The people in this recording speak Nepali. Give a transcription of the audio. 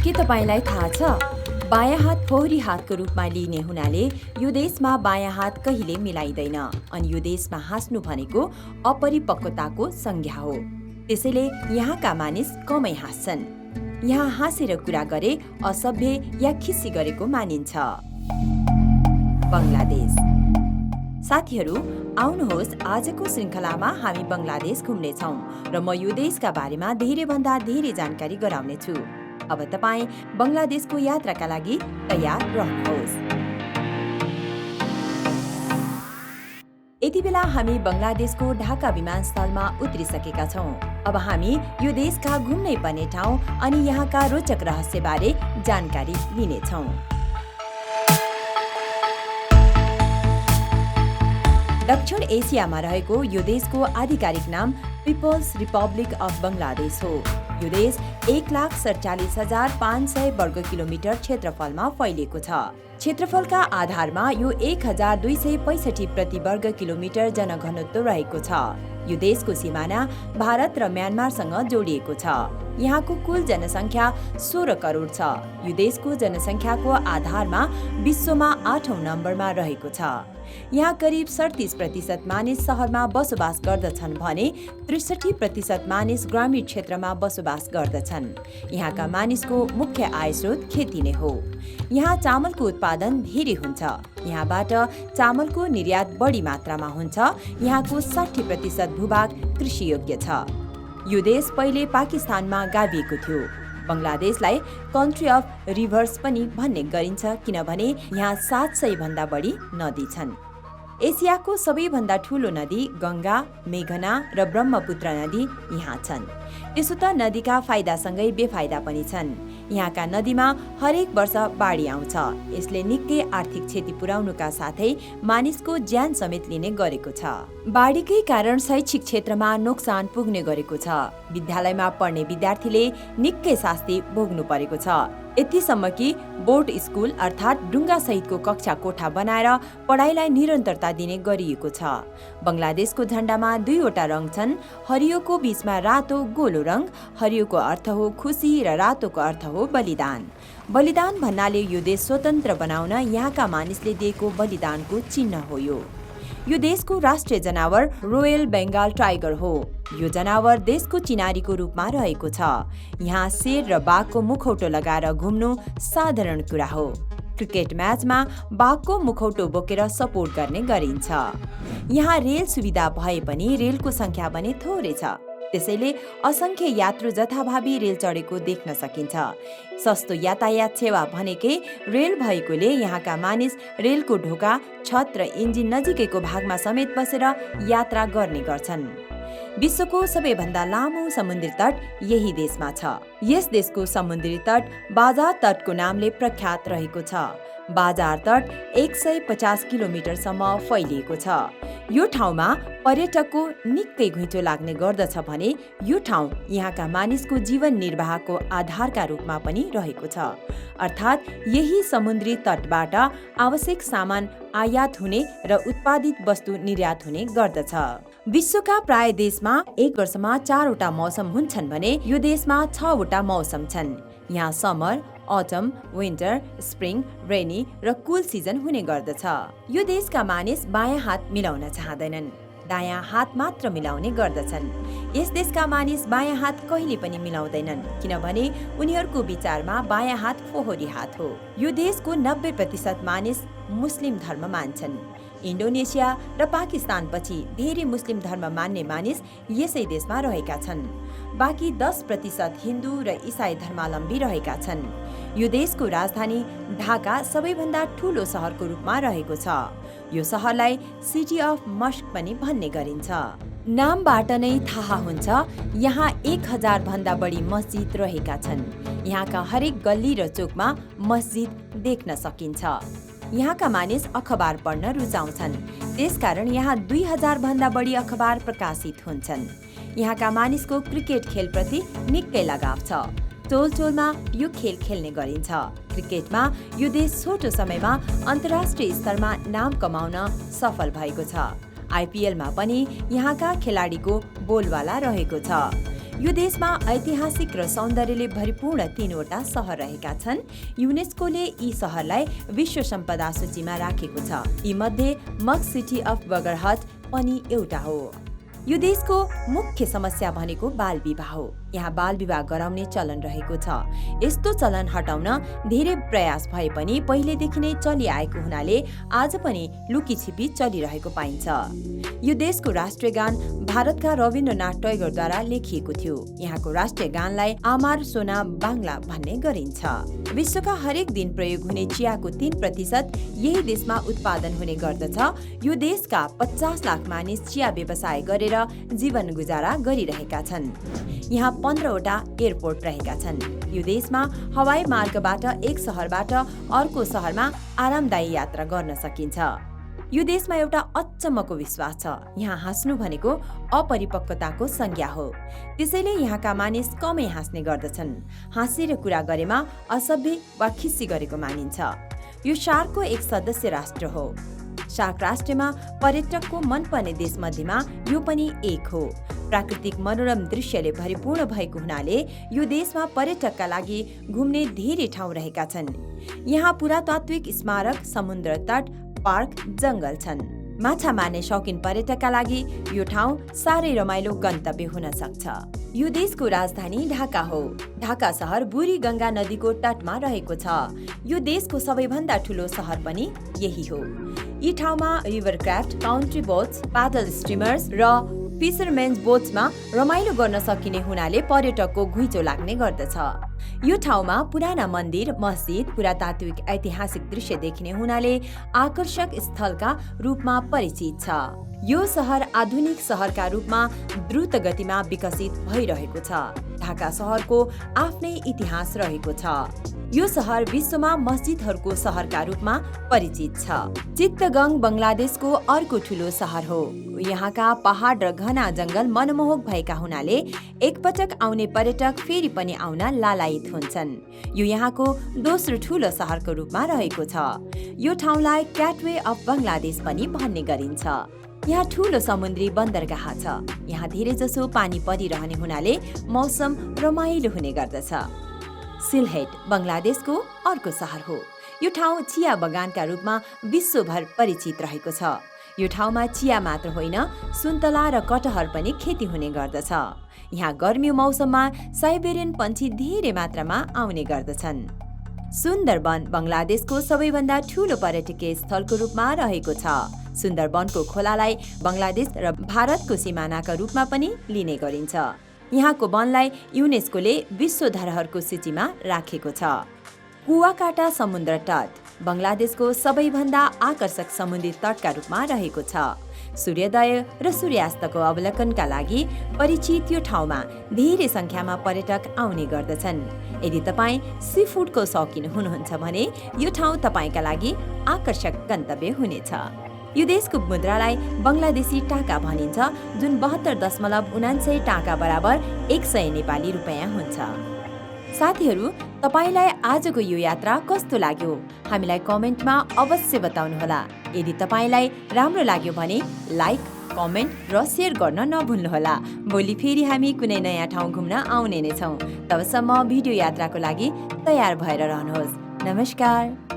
के तपाईलाई थाहा छ बायाँ हात फोहोरी हातको रूपमा लिइने हुनाले यो देशमा बायाँ हात कहिले मिलाइँदैन अनि यो देशमा हाँस्नु भनेको अपरिपक्वताको संज्ञा हो। त्यसैले यहाँका मानिस कमै हाँस्छन्। यहाँ हाँसेर कुरा गरे असभ्य या खिस्सी गरेको मानिन्छ। बङ्गलादेश। साथीहरू, आउनुहोस् आजको श्रृङ्खलामा हामी बङ्गलादेश घुम्नेछौँ र म यो देशका बारेमा धेरैभन्दा धेरै जानकारी गराउनेछु। अब तपाईँ बङ्गलादेशको यात्राका लागि तयार रहनुहोस्। यति बेला हामी बङ्गलादेशको ढाका विमानस्थलमा उत्रिसकेका छौँ। अब हामी यो देशका घुम्नै पर्ने ठाउँ अनि यहाँका रोचक रहस्यबारे जानकारी लिनेछौँ। दक्षिण एसियामा रहेको यो देशको आधिकारिक नाम पिपल्स रिपब्लिक अफ बङ्गलादेश हो। यो देश 1,47,500 वर्ग किलोमिटर क्षेत्रफलमा फैलिएको छ। क्षेत्रफलका आधारमा यो 1,265 प्रति वर्ग किलोमिटर जनघनत्व रहेको छ। यो देशको सिमाना भारत र म्यानमारसँग जोडिएको छ। यहाँको कुल जनसङ्ख्या 16 करोड छ। यो देशको जनसङ्ख्याको आधारमा विश्वमा 8औं नम्बरमा रहेको छ। यहाँ करिब 37% मानिस सहरमा बसोबास गर्दछन् भने 63% मानिस ग्रामीण क्षेत्रमा बसोबास गर्दछन्। यहाँका मानिसको मुख्य आय स्रोत खेती नै हो। यहाँ चामलको उत्पादन धेरै हुन्छ। यहाँबाट चामलको निर्यात बढी मात्रामा हुन्छ। यहाँको 60% भूभाग कृषियोग्य छ। यो देश पहिले पाकिस्तानमा गाभिएको थियो। बङ्गलादेशलाई कन्ट्री अफ रिभर्स पनि भन्ने गरिन्छ किनभने यहाँ 700 भन्दा बढी नदी छन्। एसियाको सबैभन्दा ठूलो नदी गङ्गा, मेघना र ब्रह्मपुत्र नदी यहाँ छन्। त्यसो त नदीका फाइदासँगै बेफाइदा पनि छन्। यहाँका नदीमा हरेक वर्ष बाढी आउँछ। यसले निकै आर्थिक क्षति पुर्याउनुका साथै मानिसको ज्यान समेत लिने गरेको छ। बाढीकै कारण शैक्षिक क्षेत्रमा नोक्सान पुग्ने गरेको छ। विद्यालयमा पढ्ने विद्यार्थीले निकै शास्ति भोग्नु परेको छ। यतिसम्म कि बोर्ड स्कुल अर्थात् डुङ्गा सहितको कक्षा कोठा बनाएर पढाइलाई निरन्तरता दिने गरिएको छ। बङ्गलादेशको झण्डामा 2वटा रङ छन्। हरियोको बीचमा रातो गोलो रङ। हरियोको अर्थ हो खुसी र रातोको अर्थ हो बलिदान। बलिदान भन्नाले यो देश स्वतन्त्र बनाउन यहाँका मानिसले दिएको बलिदानको चिन्ह हो। यो देशको राष्ट्रिय जनावर रोयल बेङ्गाल टाइगर हो। यो जनावर देशको चिनारीको रूपमा रहेको छ। यहाँ शेर र बाघको मुखौटो लगाएर घुम्नु साधारण कुरा हो। क्रिकेट म्याचमा बाघको मुखौटो बोकेर सपोर्ट गर्ने गरिन्छ। यहाँ रेल सुविधा भए पनि रेलको सङ्ख्या भने थोरै छ। त्यसैले असङ्ख्य यात्रु जथाभावी रेल चढेको देख्न सकिन्छ। सस्तो यातायात सेवा भनेकै रेल भएकोले यहाँका मानिस रेलको ढोका, छत र इन्जिन नजिकैको भागमा समेत बसेर यात्रा गर्ने गर्छन्। विश्वको सबैभन्दा लामो समुद्री तट यही देशमा छ। यस देशको समुद्री तट बाजार तटको नामले प्रख्यात रहेको छ। बाजार तट 150 किलोमिटरसम्म फैलिएको छ। यो ठाउँमा पर्यटकको निकै घुइँचो लाग्ने गर्दछ भने यो ठाउँ यहाँका मानिसको जीवन निर्वाहको आधारका रूपमा पनि रहेको छ। अर्थात् यही समुद्री तटबाट आवश्यक सामान आयात हुने र उत्पादित वस्तु निर्यात हुने गर्दछ। विश्वका प्राय देशमा एक वर्षमा 4वटा मौसम हुन्छन् भने यो देशमा 6वटा मौसम छन्। यहाँ summer, autumn, winter, spring, rainy र कुल सिजन हुने गर्दछ। यो देशका मानिस बायाँ हात मिलाउन चाहँदैनन्, दायाँ हात मात्र मिलाउने गर्दछन्। यस देशका मानिस बायाँ हात कहिले पनि मिलाउँदैनन् किनभने उनीहरूको विचारमा बायाँ हात फोहोरी हात हो। यो देशको 90% मानिस मुस्लिम धर्म मान्छन्। इन्डोनेसिया र पाकिस्तानपछि धेरै मुस्लिम धर्म मान्ने मानिस यसै देशमा रहेका छन्। बाँकी 10% हिन्दू र इसाई धर्मावलम्बी रहेका छन्। यो देशको राजधानी ढाका सबैभन्दा ठूलो सहरको रूपमा रहेको छ। यो सहरलाई सिटी अफ मस्क पनि भन्ने गरिन्छ। नामबाट नै थाहा हुन्छ यहाँ 1000 भन्दा बढी मस्जिद रहेका छन्। यहाँका हरेक गल्ली र चोकमा मस्जिद देख्न सकिन्छ। यहाँका मानिस अखबार पढ्न रुचाउँछन्। त्यसकारण यहाँ 2000 भन्दा बढी अखबार प्रकाशित हुन्छन्। यहाँका मानिसको क्रिकेट खेलप्रति निकै लगाव छ। टोलटोलमा यो खेल खेल्ने गरिन्छ। क्रिकेटमा यो देश छोटो समयमा अन्तर्राष्ट्रिय स्तरमा नाम कमाउन सफल भएको छ। आइपिएलमा पनि यहाँका खेलाडीको बोलवाला रहेको छ। यो देशमा ऐतिहासिक र सौन्दर्यले भरिपूर्ण 3वटा सहर रहेका छन्। युनेस्कोले यी सहरलाई विश्व सम्पदा सूचीमा राखेको छ। यीमध्ये मस्क सिटी अफ बगरहट पनि एउटा हो। यो देशको मुख्य समस्या भनेको बाल विवाह हो। यहाँ बाल विवाह गराउने चलन रहेको छ। यस्तो चलन हटाउन धेरै प्रयास भए पनि पहिलेदेखि नै चलिआएको हुनाले आज पनि लुकीछिपी चलिरहेको पाइन्छ। यो देशको राष्ट्रिय गान भारतका रविन्द्रनाथ टैगोरद्वारा लेखिएको थियो। यहाँको राष्ट्रिय गानलाई आमार सोना बाङ्ला भन्ने गरिन्छ। विश्वका हरेक दिन प्रयोग हुने चियाको 3% यही देशमा उत्पादन हुने गर्दछ। यो देशका 50 लाख मानिस चिया व्यवसाय गरेर जीवन गुजारा गरिरहेका छन्। यहाँ 15वटा एयरपोर्ट रहेका छन्। यो देशमा हवाई मार्गबाट एक सहरबाट अर्को सहरमा आरामदायी यात्रा गर्न सकिन्छ। यो देशमा एउटा अचम्मको विश्वास छ। यहाँ हाँस्नु भनेको अपरिपक्वताको संज्ञा हो। त्यसैले यहाँका मानिस कमै हाँस्ने गर्दछन्। हाँसेर कुरा गरेमा असभ्य वा खिस्सी गरेको मानिन्छ। यो सार्कको एक सदस्य राष्ट्र हो। सार्क राष्ट्रमा पर्यटकको मनपर्ने देशमध्येमा यो पनि एक हो। प्राकृतिक मनोरम दृश्यले भरिपूर्ण भएको हुनाले यो देशमा पर्यटकका लागि घुम्ने धेरै ठाउँ रहेका छन्। यहाँ पुरातात्विक स्मारक, समुद्र तट, पार्क, जंगल छन्। माछा मार्ने शौकिन पर्यटकका लागि यो ठाउँ साह्रै रमाइलो गन्तव्य हुन सक्छ। यो देशको राजधानी ढाका हो। ढाका सहर बुढी गङ्गा नदीको तटमा रहेको छ। यो देशको सबैभन्दा ठुलो सहर पनि यही हो। यी ठाउँमा रिभरक्राफ्ट, काउन्ट्री बोट्स, प्याडल स्टिमर्स र फिसरमेन्स बोट्समा रमाइलो गर्न सकिने हुनाले पर्यटकको घुइँचो लाग्ने गर्दछ। यो ठाउँमा पुराना मन्दिर, मस्जिद, पुरातात्विक ऐतिहासिक दृश्य देखिने हुनाले आकर्षक स्थलका रूपमा परिचित छ। यो सहर आधुनिक सहरका रूपमा द्रुत गतिमा विकसित भइरहेको छ। ढाका सहरको आफ्नै इतिहास रहेको छ। यो सहर विश्वमा मस्जिदहरूको सहरका रूपमा परिचित छ। चित्तगङ बङ्गलादेशको अर्को ठुलो सहर हो। यहाँका पहाड र घना जंगल मनमोहक भएका हुनाले एकपटक आउने पर्यटक फेरि पनि आउन लालायित हुन्छन्। यो यहाँको दोस्रो ठुलो सहरको रूपमा रहेको छ। यो ठाउँलाई क्याटवे अफ बङ्गलादेश पनि भन्ने गरिन्छ। यहाँ ठुलो समुद्री बन्दरगाह छ। यहाँ धेरैजसो पानी परिरहने हुनाले मौसम रमाइलो हुने गर्दछ। सिलहेट बङ्गलादेशको अर्को सहर हो। यो ठाउँ चिया बगानका रूपमा विश्वभर परिचित रहेको छ। यो ठाउँमा चिया मात्र होइन, सुन्तला र कटहर पनि खेती हुने गर्दछ। यहाँ गर्मी मौसममा साइबेरियन पन्छी धेरै मात्रामा आउने गर्दछन्। सुन्दरवन बङ्गलादेशको सबैभन्दा ठुलो पर्यटकीय स्थलको रूपमा रहेको छ। सुन्दरवनको खोलालाई बङ्गलादेश र भारतको सिमानाका रूपमा पनि लिने गरिन्छ। यहाँको वनलाई युनेस्कोले विश्व धरोहरको सूचीमा राखेको छ। कुवाकाटा समुद्र तट बङ्गलादेशको सबैभन्दा आकर्षक समुद्री तटका रूपमा रहेको छ। सूर्योदय र सूर्यास्तको अवलोकनका लागि परिचित यो ठाउँमा धेरै संख्यामा पर्यटक आउने गर्दछन्। यदि तपाईँ सी फुडको शौकिन हुनुहुन्छ भने यो ठाउँ तपाईँका लागि आकर्षक गन्तव्य हुनेछ। यो देशको मुद्रालाई बङ्गलादेशी टाका भनिन्छ, जुन 72.79 टाका बराबर 100 नेपाली रुपैयाँ हुन्छ। साथीहरू, तपाईलाई आजको यो यात्रा कस्तो लाग्यो? हामीलाई कमेन्टमा अवश्य बताउनुहोला। यदि तपाईलाई राम्रो लाग्यो भने लाइक, कमेन्ट र शेयर गर्न नभुल्नुहोला। भोलि फेरि हामी कुनै नयाँ ठाउँ घुम्न आउने नै छौँ। तबसम्म भिडियो यात्राको लागि तयार भएर रहनुहोस्। नमस्कार।